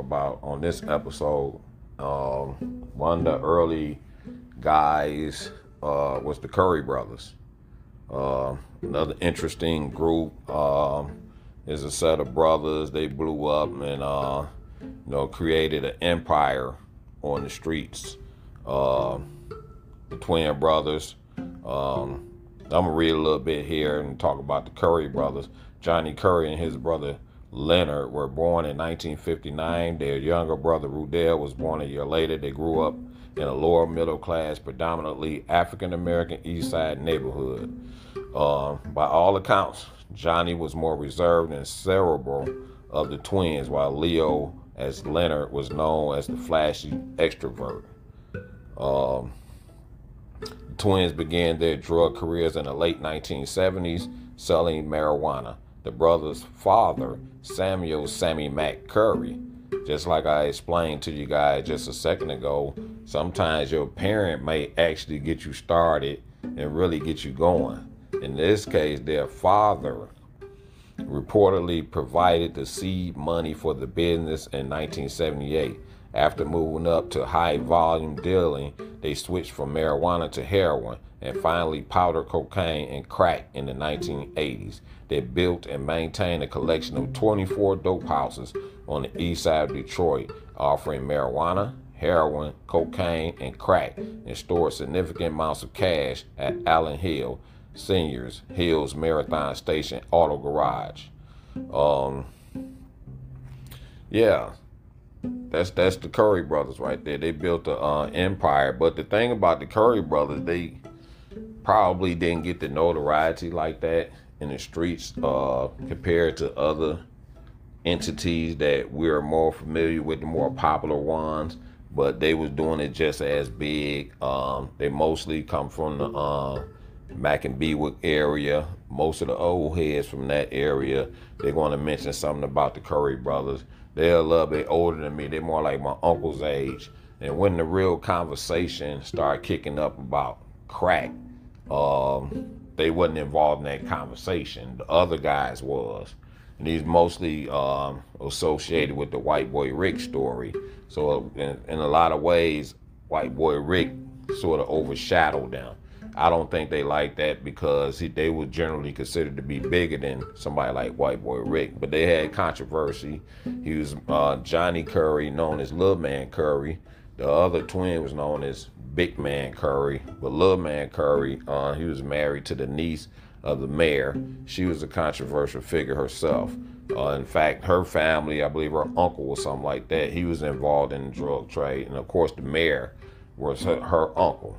about on this episode. One of the early guys was the Curry brothers. Another interesting group is a set of brothers. They blew up and created an empire on the streets. The twin brothers. I'm gonna read a little bit here and talk about the Curry brothers. Johnny Curry and his brother Leonard were born in 1959. Their younger brother Rudell was born a year later. They grew up in a lower middle class, predominantly African American East Side neighborhood. By all accounts, Johnny was more reserved and cerebral of the twins, while Leo, as Leonard, was known as the flashy extrovert. The twins began their drug careers in the late 1970s, selling marijuana. The brothers' father, Samuel Sammy Mac Curry, just like I explained to you guys just a second ago, sometimes your parent may actually get you started and really get you going. In this case, their father reportedly provided the seed money for the business in 1978. After moving up to high-volume dealing, they switched from marijuana to heroin and finally powder cocaine and crack in the 1980s. They built and maintained a collection of 24 dope houses on the east side of Detroit, offering marijuana, heroin, cocaine, and crack, and stored significant amounts of cash at Allen Hill Seniors Hills Marathon Station Auto Garage. That's the Curry brothers right there. They built an empire. But the thing about the Curry brothers, they probably didn't get the notoriety like that in the streets compared to other entities that we're more familiar with, the more popular ones. But they was doing it just as big. They mostly come from the Mac and Bewick area. Most of the old heads from that area, they're going to mention something about the Curry brothers. They're a little bit older than me. They're more like my uncle's age. And when the real conversation started kicking up about crack, they wasn't involved in that conversation. The other guys was. And he's mostly associated with the White Boy Rick story. So in a lot of ways, White Boy Rick sort of overshadowed them. I don't think they like that because they were generally considered to be bigger than somebody like White Boy Rick. But they had controversy. He was Johnny Curry, known as Little Man Curry. The other twin was known as Big Man Curry. But Little Man Curry, he was married to the niece of the mayor. She was a controversial figure herself. In fact, her family, I believe her uncle or something like that, he was involved in the drug trade. And of course, the mayor was her uncle.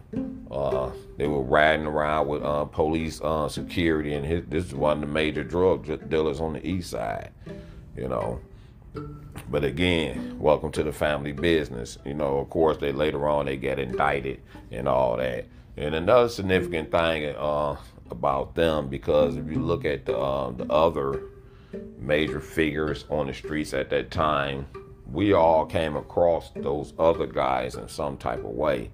They were riding around with police security, and this is one of the major drug dealers on the east side, But again, welcome to the family business. Of course, later on they get indicted and all that. And another significant thing about them, because if you look at the other major figures on the streets at that time, we all came across those other guys in some type of way,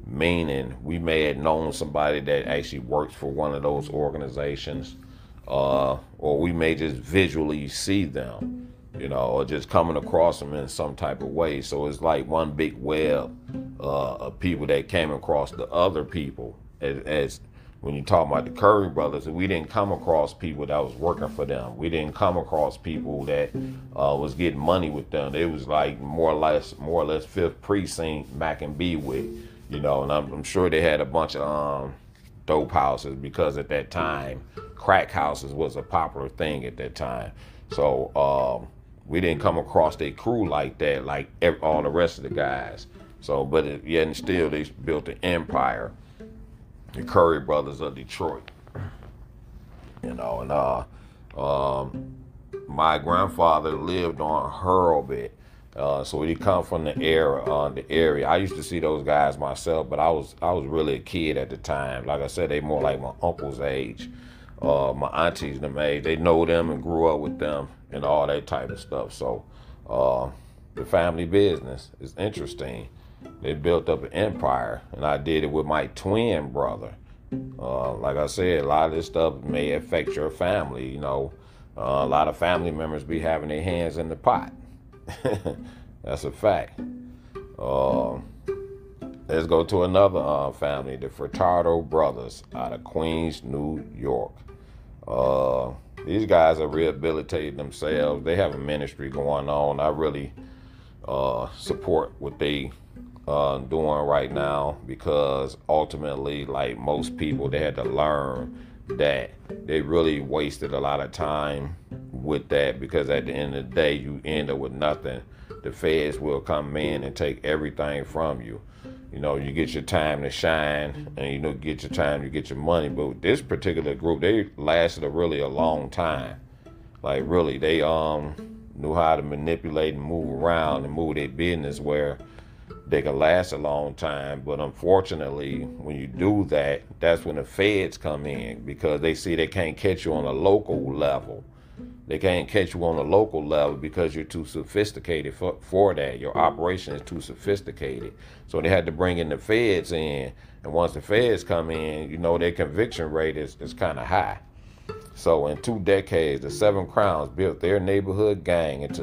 meaning we may have known somebody that actually works for one of those organizations, or we may just visually see them, or just coming across them in some type of way. So it's like one big web of people that came across the other people. As when you talk about the Curry brothers, we didn't come across people that was working for them. We didn't come across people that was getting money with them. It was like more or less Fifth Precinct, Mac and Bewick, and I'm sure they had a bunch of dope houses, because at that time, crack houses was a popular thing at that time. So we didn't come across their crew like that, like all the rest of the guys. So, but yet and still, they built an empire. The Curry brothers of Detroit, and my grandfather lived on Hurlbut, so he come from the area. I used to see those guys myself, but I was really a kid at the time. Like I said, they more like my uncle's age, my aunties them age. They know them and grew up with them and all that type of stuff. So the family business is interesting. They built up an empire, and I did it with my twin brother. Like I said, a lot of this stuff may affect your family. A lot of family members be having their hands in the pot. That's a fact. Uh, let's go to another family, the Furtado brothers out of Queens, New York. Uh, these guys are rehabilitating themselves. They have a ministry going on. I really support what they doing right now, because ultimately, like most people, they had to learn that they really wasted a lot of time with that, because at the end of the day, you end up with nothing. The feds will come in and take everything from you. You get your time to shine, and get your time to get your money. But with this particular group, they lasted a long time. Like really, they knew how to manipulate and move around and move their business where they can last a long time. But unfortunately, when you do that, that's when the feds come in, because they see they can't catch you on a local level. They can't catch you on a local level because you're too sophisticated for that. Your operation is too sophisticated. So they had to bring in the feds in. And once the feds come in, their conviction rate is kind of high. So in 2 decades, the Seven Crowns built their neighborhood gang into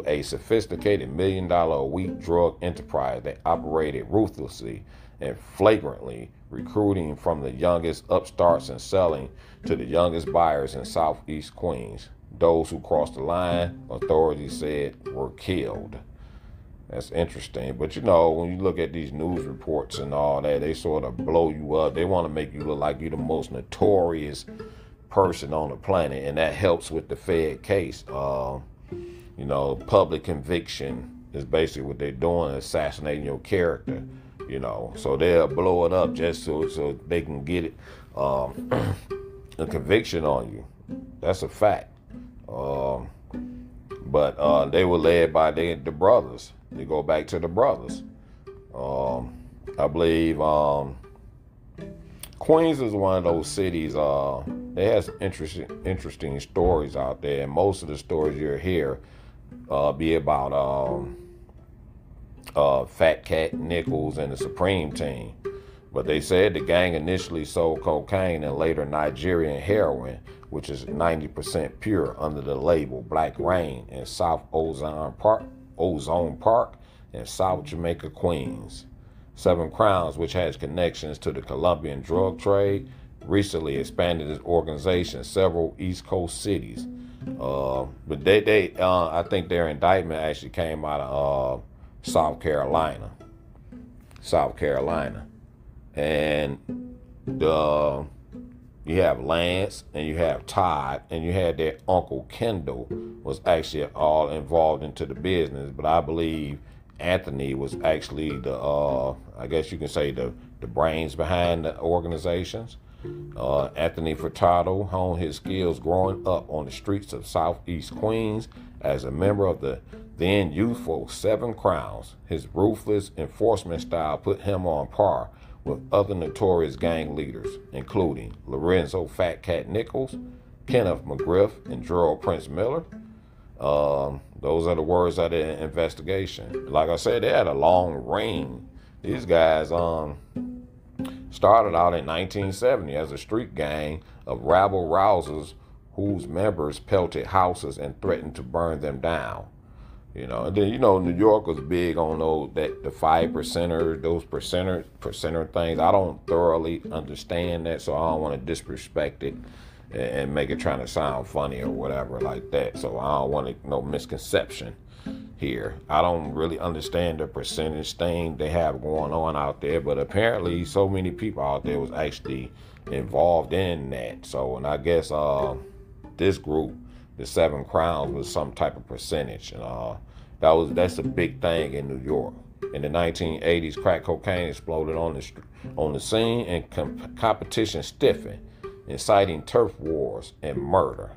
a sophisticated $1 million a week drug enterprise that operated ruthlessly and flagrantly, recruiting from the youngest upstarts and selling to the youngest buyers in Southeast Queens. Those who crossed the line, authorities said, were killed. That's interesting. But when you look at these news reports and all that, they sort of blow you up. They want to make you look like you're the most notorious person on the planet, and that helps with the Fed case. Public conviction is basically what they're doing, assassinating your character. So they'll blow it up just so they can get it, a conviction on you. That's a fact. But they were led by the brothers. They go back to the brothers. I believe Queens is one of those cities. They have some interesting stories out there, and most of the stories you'll hear be about Fat Cat Nichols and the Supreme Team. But they said the gang initially sold cocaine and later Nigerian heroin, which is 90% pure, under the label Black Rain in South Ozone Park in South Jamaica, Queens. Seven Crowns, which has connections to the Colombian drug trade, recently expanded its organization to several East Coast cities. But I think their indictment actually came out of South Carolina. And you have Lance, and you have Todd, and you had their uncle Kendall was actually all involved into the business. But I believe Anthony was actually I guess you can say the brains behind the organizations. Anthony Furtado honed his skills growing up on the streets of Southeast Queens as a member of the then youthful Seven Crowns. His ruthless enforcement style put him on par with other notorious gang leaders, including Lorenzo Fat Cat Nichols, Kenneth McGriff, and Gerald Prince Miller. Those are the words of the investigation. Like I said, they had a long reign. These guys started out in 1970 as a street gang of rabble-rousers whose members pelted houses and threatened to burn them down. And then New York was big on the 5%ers, those percenter things. I don't thoroughly understand that, so I don't want to disrespect it and make it trying to sound funny or whatever like that. So I don't want no misconception here. I don't really understand the percentage thing they have going on out there, but apparently so many people out there was actually involved in that. So, and I guess this group, the Seven Crowns, was some type of percentage, and that's a big thing in New York. In the 1980s, crack cocaine exploded on the scene, and competition stiffened, inciting turf wars and murder.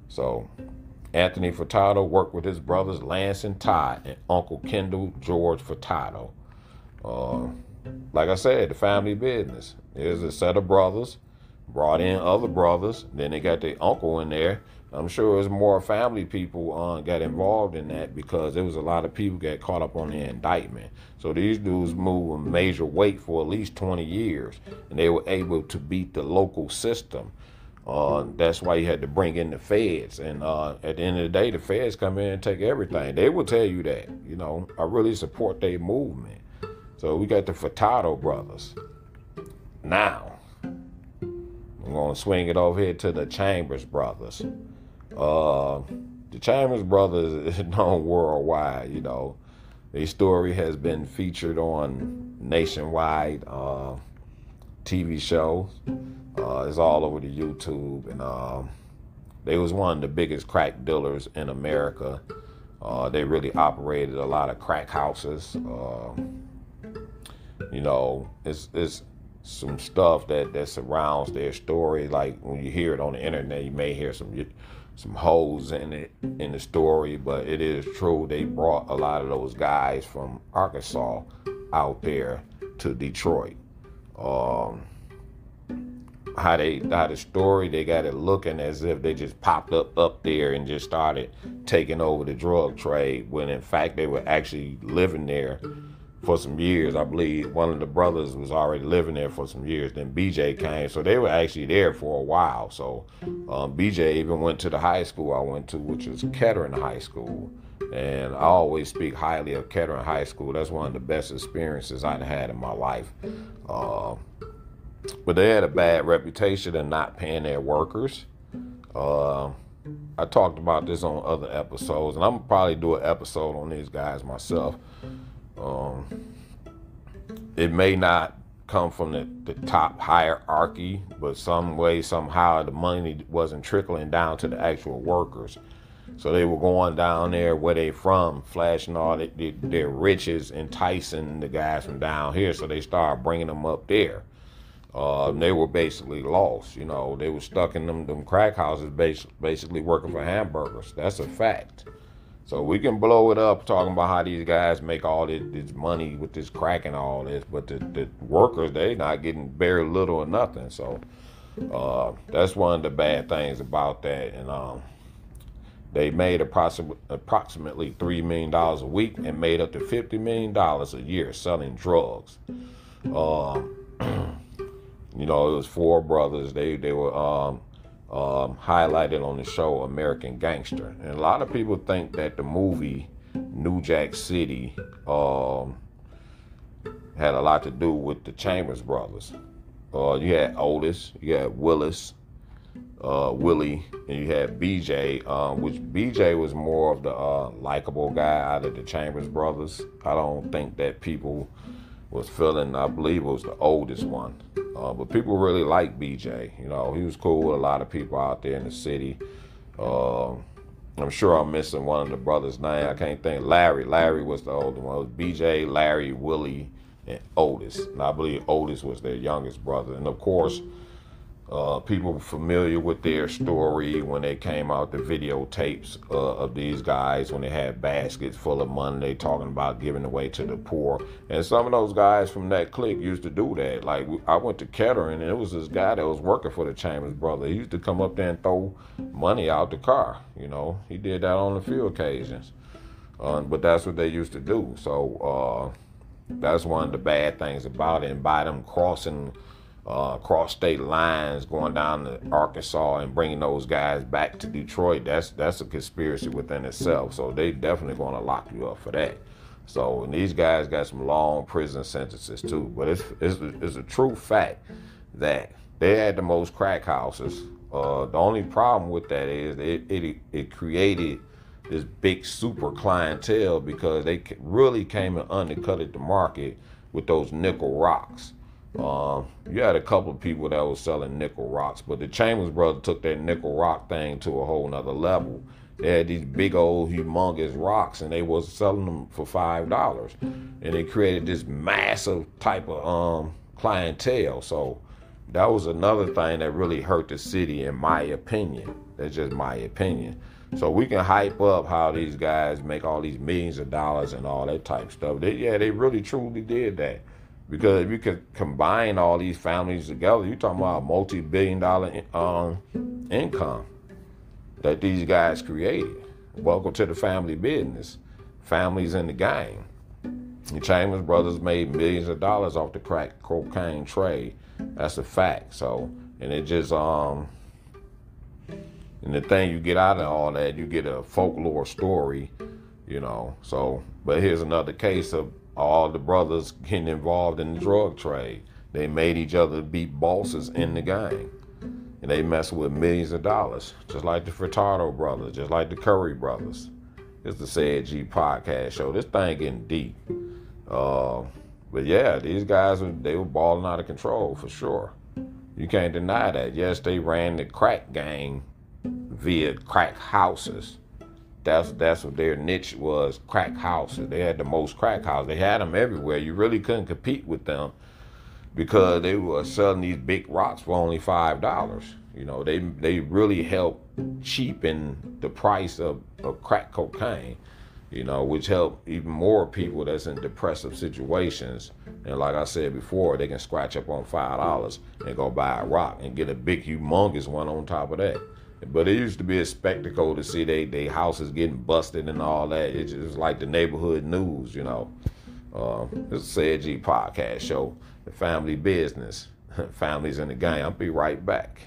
So Anthony Furtado worked with his brothers Lance and Todd and Uncle Kendall George Furtado. Like I said, the family business. There's a set of brothers, brought in other brothers, then they got their uncle in there. I'm sure there's more family people got involved in that, because there was a lot of people got caught up on the indictment. So these dudes moved a major weight for at least 20 years, and they were able to beat the local system. That's why you had to bring in the feds. And at the end of the day, the feds come in and take everything. They will tell you that. I really support their movement. So we got the Furtado brothers. Now, I'm going to swing it over here to the Chambers brothers. The Chambers brothers is known worldwide. Their story has been featured on nationwide TV shows. It's all over the YouTube, and they was one of the biggest crack dealers in America. They really operated a lot of crack houses. It's some stuff that surrounds their story. Like when you hear it on the internet, you may hear some holes in the story, but it is true. They brought a lot of those guys from Arkansas out there to Detroit. How the story, they got it looking as if they just popped up there and just started taking over the drug trade, when in fact they were actually living there for some years. I believe one of the brothers was already living there for some years. Then BJ came, so they were actually there for a while. So BJ even went to the high school I went to, which was Kettering High School. And I always speak highly of Kettering High School. That's one of the best experiences I've had in my life. But they had a bad reputation of not paying their workers. I talked about this on other episodes, and I'm gonna probably do an episode on these guys myself. It may not come from the top hierarchy, but some way, somehow, the money wasn't trickling down to the actual workers. So they were going down there where they from, flashing all their riches, enticing the guys from down here. So they started bringing them up there. They were basically lost. They were stuck in them crack houses, basically working for hamburgers. That's a fact. So we can blow it up talking about how these guys make all this money with this crack and all this, but the workers, they not getting very little or nothing. So that's one of the bad things about that. And they made approximately $3 million a week and made up to $50 million a year selling drugs. It was four brothers. They were highlighted on the show American Gangster. And a lot of people think that the movie New Jack City had a lot to do with the Chambers brothers. You had Otis, you had Willis, Willie, and you had BJ, which BJ was more of the likable guy out of the Chambers brothers. I don't think that people was feeling, I believe it was the oldest one. But people really liked BJ. He was cool with a lot of people out there in the city. I'm sure I'm missing one of the brothers' name. I can't think. Larry was the older one. It was BJ, Larry, Willie, and Otis. And I believe Otis was their youngest brother. And of course, people familiar with their story when they came out, the videotapes of these guys when they had baskets full of money, they talking about giving away to the poor. And some of those guys from that clique used to do that. Like, I went to Kettering, and it was this guy that was working for the Chambers brother. He used to come up there and throw money out the car. He did that on a few occasions. But that's what they used to do. So that's one of the bad things about it. And by them crossing cross state lines, going down to Arkansas and bringing those guys back to Detroit, that's a conspiracy within itself. So they definitely going to lock you up for that. So, and these guys got some long prison sentences too. But it's a true fact that they had the most crack houses. The only problem with that is it created this big super clientele, because they really came and undercutted the market with those nickel rocks. You had a couple of people that was selling nickel rocks, but the Chambers brothers took that nickel rock thing to a whole nother level. They had these big old humongous rocks, and they was selling them for $5, and they created this massive type of clientele. So that was another thing that really hurt the city, in my opinion. That's just my opinion. So we can hype up how these guys make all these millions of dollars and all that type of stuff. They really truly did that. Because if you could combine all these families together, you're talking about a multi-billion-dollar income that these guys created. Welcome to the family business. Families in the game. The Chambers brothers made millions of dollars off the crack cocaine trade. That's a fact. So, and it just And the thing you get out of all that, you get a folklore story, So, but here's another case of all the brothers getting involved in the drug trade. They made each other be bosses in the gang. And they mess with millions of dollars, just like the Furtado brothers, just like the Curry brothers. It's the Said G podcast show. This thing getting deep. But yeah, these guys, they were balling out of control for sure. You can't deny that. Yes, they ran the crack gang via crack houses. That's what their niche was, crack houses. They had the most crack houses. They had them everywhere. You really couldn't compete with them because they were selling these big rocks for only $5. They really helped cheapen the price of crack cocaine, which helped even more people that's in depressive situations. And like I said before, they can scratch up on $5 and go buy a rock and get a big, humongous one on top of that. But it used to be a spectacle to see they houses getting busted and all that. It's just like the neighborhood news, It's a Said G podcast show, the family business, families in the gang. I'll be right back.